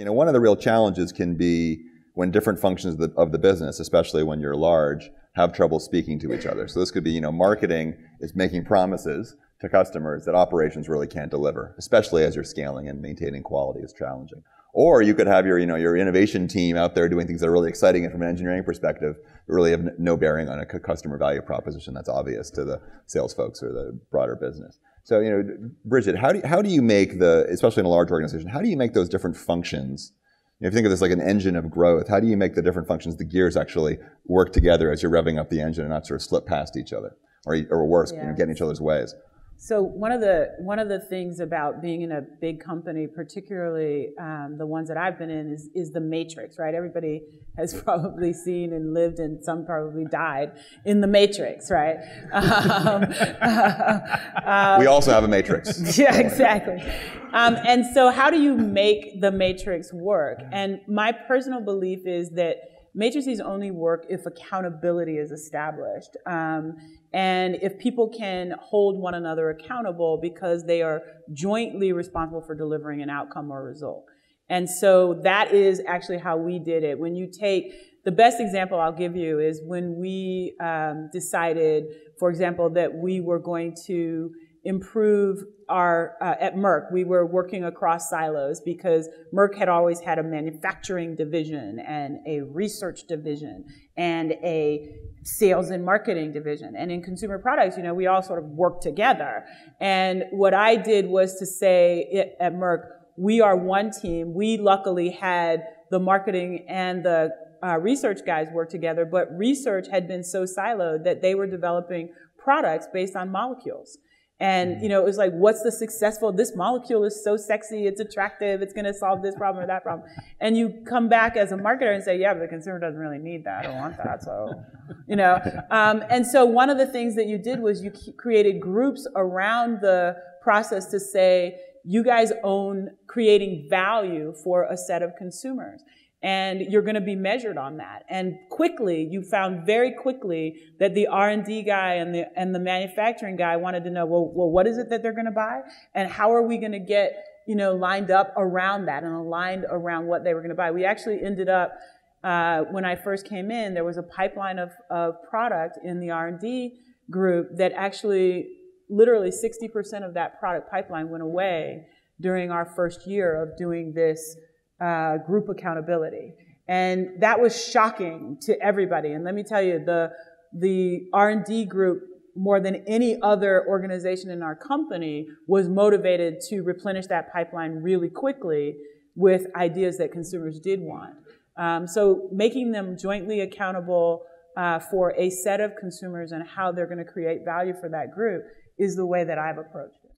One of the real challenges can be when different functions of the business, especially when you're large, have trouble speaking to each other. So this could be, marketing is making promises to customers that operations really can't deliver, especially as you're scaling and maintaining quality is challenging. Or you could have your innovation team out there doing things that are really exciting and from an engineering perspective, but really have no bearing on a customer value proposition that's obvious to the sales folks or the broader business. So, Bridgette, how do you make especially in a large organization, how do you make those different functions? If you think of this like an engine of growth, how do you make the different functions, the gears actually work together as you're revving up the engine and not sort of slip past each other, or worse, get in each other's ways? So one of the things about being in a big company, particularly the ones that I've been in, is the matrix, right? Everybody has probably seen and lived, and some probably died in the matrix, right? We also have a matrix. Yeah, exactly. And so how do you make the matrix work? And my personal belief is that matrices only work if accountability is established. And if people can hold one another accountable because they are jointly responsible for delivering an outcome or result. And so that is actually how we did it. When you take, the best example I'll give you is when we decided, for example, that we were going to improve our, at Merck, we were working across silos because Merck had always had a manufacturing division and a research division and a sales and marketing division. And in consumer products, we all sort of work together. And what I did was to say at Merck, we are one team. We luckily had the marketing and the research guys work together, but research had been so siloed that they were developing products based on molecules. And, it was like, what's the successful, this molecule is so sexy, it's attractive, it's going to solve this problem or that problem. And you come back as a marketer and say, yeah, but the consumer doesn't really need that or want that. So, and so one of the things that you did was you created groups around the process to say, you guys own creating value for a set of consumers. And you're going to be measured on that. And quickly, you found very quickly that the R&D guy and the manufacturing guy wanted to know, well, what is it that they're going to buy? And how are we going to get, lined up around that and aligned around what they were going to buy? We actually ended up, when I first came in, there was a pipeline of product in the R&D group that actually, literally 60% of that product pipeline went away during our first year of doing this group accountability. And that was shocking to everybody. And let me tell you, the R&D group, more than any other organization in our company, was motivated to replenish that pipeline really quickly with ideas that consumers did want. So making them jointly accountable for a set of consumers and how they're going to create value for that group is the way that I've approached it.